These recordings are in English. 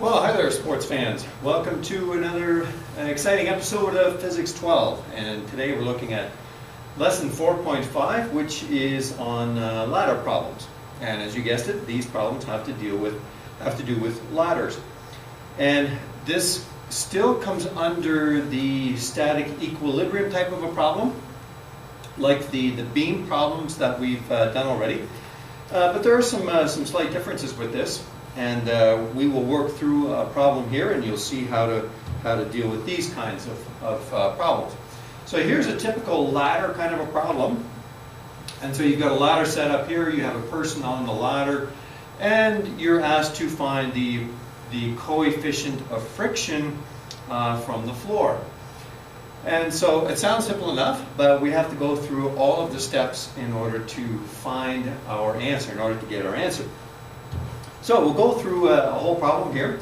Well, hi there, sports fans. Welcome to another exciting episode of Physics 12. And today we're looking at lesson 4.5, which is on ladder problems. And as you guessed it, these problems have to do with ladders. And this still comes under the static equilibrium type of a problem, like the beam problems that we've done already. But there are some slight differences with this. And we will work through a problem here, and you'll see how to deal with these kinds of problems. So here's a typical ladder kind of a problem. And so you've got a ladder set up here, you have a person on the ladder, and you're asked to find the coefficient of friction from the floor. And so it sounds simple enough, but we have to go through all of the steps in order to find our answer, in order to get our answer. So we'll go through a whole problem here.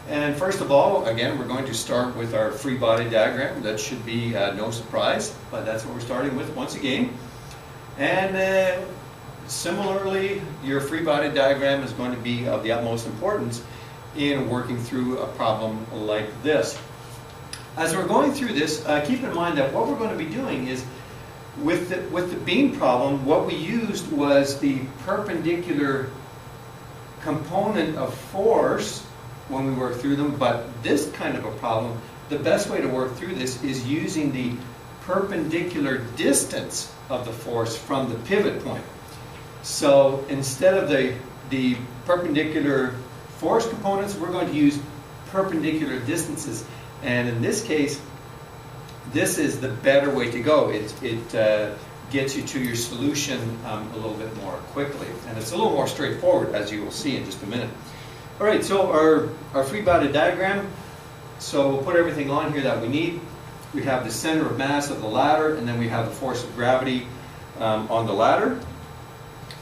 And first of all, again, we're going to start with our free body diagram. That should be no surprise, but that's what we're starting with once again. And similarly, your free body diagram is going to be of the utmost importance in working through a problem like this. As we're going through this, keep in mind that what we're going to be doing is, with the beam problem, what we used was the perpendicular component of force when we work through them, but this kind of a problem, the best way to work through this is using the perpendicular distance of the force from the pivot point. So instead of the perpendicular force components, we're going to use perpendicular distances. And in this case, this is the better way to go. It gets you to your solution a little bit more quickly. And it's a little more straightforward, as you will see in just a minute. All right, so our free body diagram. So we'll put everything on here that we need. We have the center of mass of the ladder, and then we have the force of gravity on the ladder.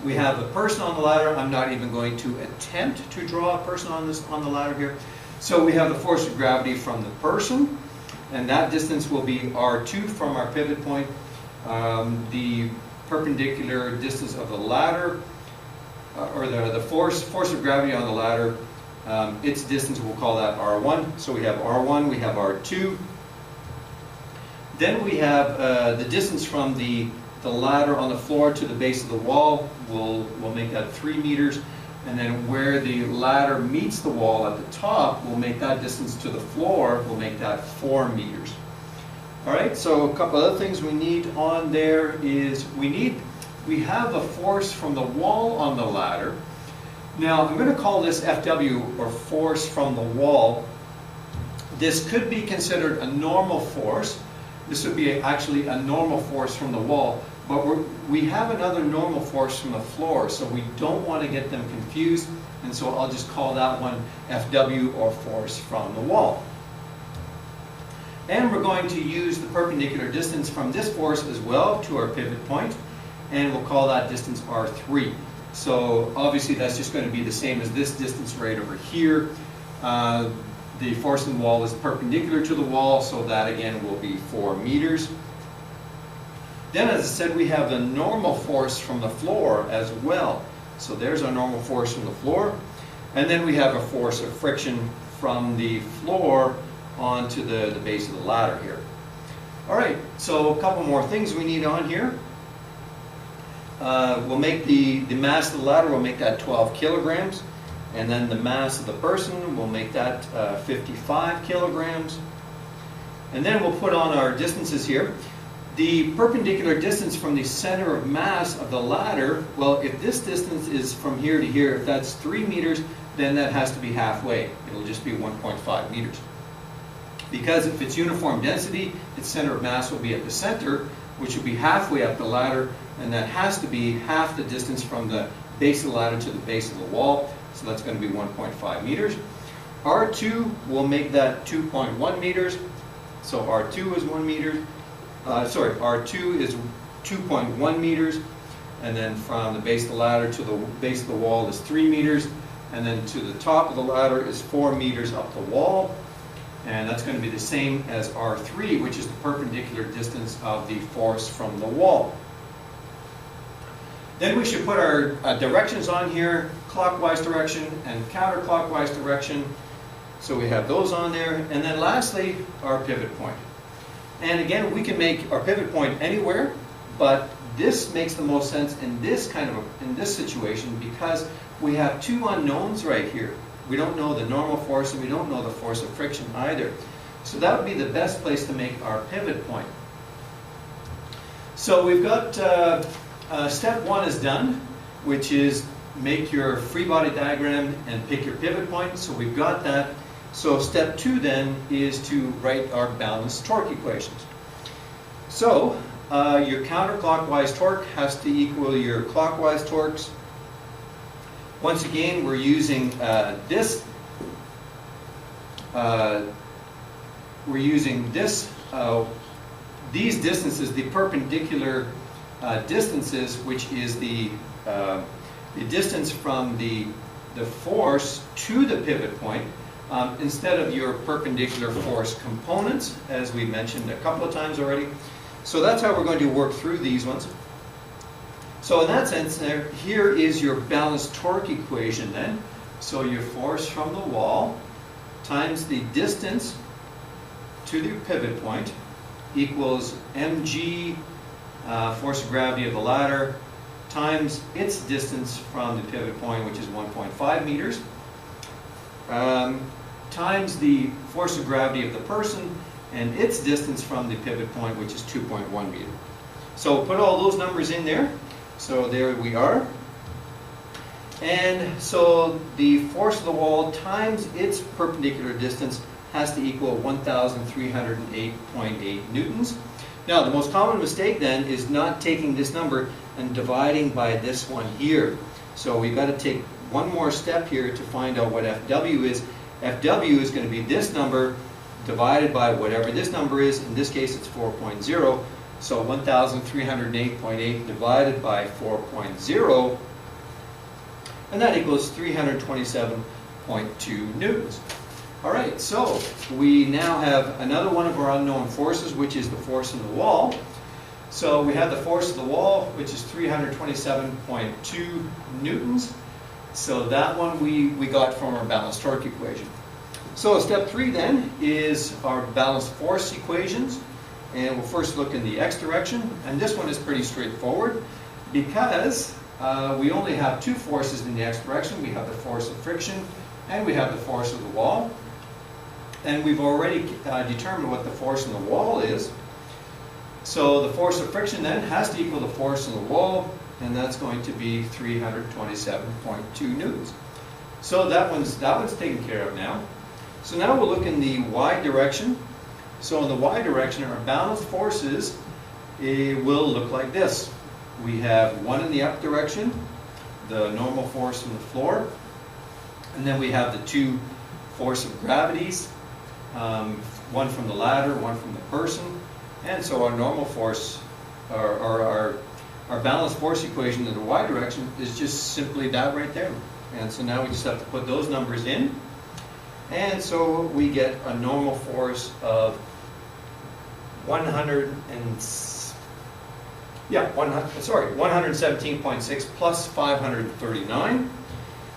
We have the person on the ladder. I'm not even going to attempt to draw a person on the ladder here. So we have the force of gravity from the person, and that distance will be R2 from our pivot point. The perpendicular distance of the ladder, or the force of gravity on the ladder, its distance, we'll call that R1. So we have R1, we have R2. Then we have the distance from the ladder on the floor to the base of the wall. We'll make that 3 meters. And then where the ladder meets the wall at the top, we'll make that distance to the floor, we'll make that 4 meters. All right, so a couple other things we need on there is we have a force from the wall on the ladder. Now I'm going to call this FW, or force from the wall. This could be considered a normal force. This would be actually a normal force from the wall, but we have another normal force from the floor, so we don't want to get them confused, and so I'll just call that one FW, or force from the wall. And we're going to use the perpendicular distance from this force as well to our pivot point, and we'll call that distance R3. So obviously that's just going to be the same as this distance right over here. The force in the wall is perpendicular to the wall, so that again will be 4 meters. Then, as I said, we have the normal force from the floor as well. So there's our normal force from the floor. And then we have a force of friction from the floor onto the base of the ladder here. All right, so a couple more things we need on here. We'll make the mass of the ladder, we'll make that 12 kilograms. And then the mass of the person, we'll make that 55 kilograms. And then we'll put on our distances here. The perpendicular distance from the center of mass of the ladder, well, if this distance is from here to here, if that's 3 meters, then that has to be halfway. It'll just be 1.5 meters. Because if it's uniform density, its center of mass will be at the center, which will be halfway up the ladder, and that has to be half the distance from the base of the ladder to the base of the wall, so that's going to be 1.5 meters. R2 will make that 2.1 meters, so R2 is 1 meter. R2 is 2.1 meters, and then from the base of the ladder to the base of the wall is 3 meters, and then to the top of the ladder is 4 meters up the wall, and that's going to be the same as R3, which is the perpendicular distance of the force from the wall. Then we should put our directions on here, clockwise direction and counterclockwise direction. So we have those on there. And then lastly, our pivot point. And again, we can make our pivot point anywhere, but this makes the most sense in this situation because we have two unknowns right here. We don't know the normal force and we don't know the force of friction either. So that would be the best place to make our pivot point. So we've got step one is done, which is make your free body diagram and pick your pivot point. So we've got that. So step two then is to write our balanced torque equations. So your counterclockwise torque has to equal your clockwise torques. Once again, we're using these distances, the perpendicular distances, which is the distance from the force to the pivot point, instead of your perpendicular force components, as we mentioned a couple of times already. So that's how we're going to work through these ones. So in that sense, here is your balanced torque equation then. So your force from the wall times the distance to the pivot point equals mg, force of gravity of the ladder, times its distance from the pivot point, which is 1.5 meters, times the force of gravity of the person, and its distance from the pivot point, which is 2.1 meters. So put all those numbers in there. So there we are. And so the force of the wall times its perpendicular distance has to equal 1,308.8 newtons. Now the most common mistake then is not taking this number and dividing by this one here. So we've got to take one more step here to find out what FW is. FW is going to be this number divided by whatever this number is. In this case it's 4.0. So 1,308.8 divided by 4.0, and that equals 327.2 newtons. All right, so we now have another one of our unknown forces, which is the force in the wall. So we have the force of the wall, which is 327.2 newtons. So that one we got from our balanced torque equation. So step three then is our balanced force equations. And we'll first look in the x direction, and this one is pretty straightforward because we only have two forces in the x direction. We have the force of friction and we have the force of the wall. And we've already determined what the force in the wall is. So the force of friction then has to equal the force in the wall, and that's going to be 327.2 newtons. So that one's taken care of now. So now we'll look in the y direction. So in the y direction, our balanced forces will look like this. We have one in the up direction, the normal force from the floor, and then we have the two force of gravities, one from the ladder, one from the person. And so our normal force, our balanced force equation in the y direction is just simply that right there. And so now we just have to put those numbers in. And so we get a normal force of 117.6 plus 539,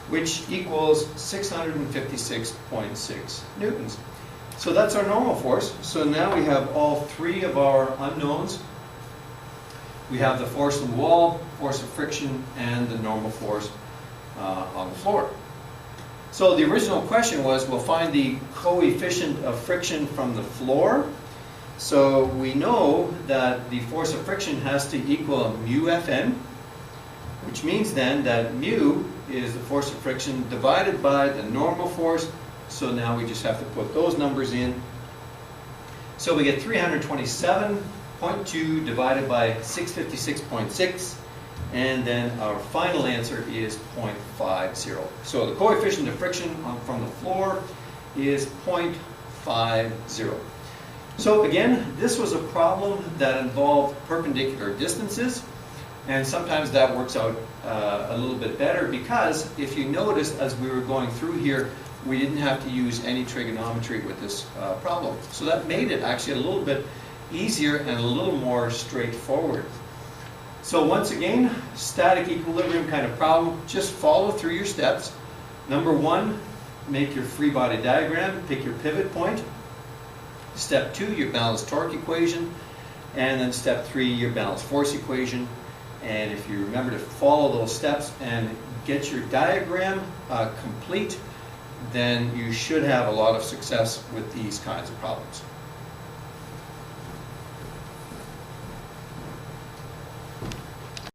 which equals 656.6 newtons. So that's our normal force. So now we have all three of our unknowns. We have the force on the wall, force of friction, and the normal force on the floor. So the original question was, we'll find the coefficient of friction from the floor. So we know that the force of friction has to equal mu Fn, which means then that mu is the force of friction divided by the normal force. So now we just have to put those numbers in. So we get 327.2 divided by 656.6. And then our final answer is 0.50. So the coefficient of friction from the floor is 0.50. So again, this was a problem that involved perpendicular distances, and sometimes that works out a little bit better because if you noticed as we were going through here, we didn't have to use any trigonometry with this problem. So that made it actually a little bit easier and a little more straightforward. So once again, static equilibrium kind of problem, just follow through your steps. Number one, make your free body diagram, pick your pivot point. Step 2, your balance torque equation. And then step 3, your balance force equation. And if you remember to follow those steps and get your diagram complete, then you should have a lot of success with these kinds of problems.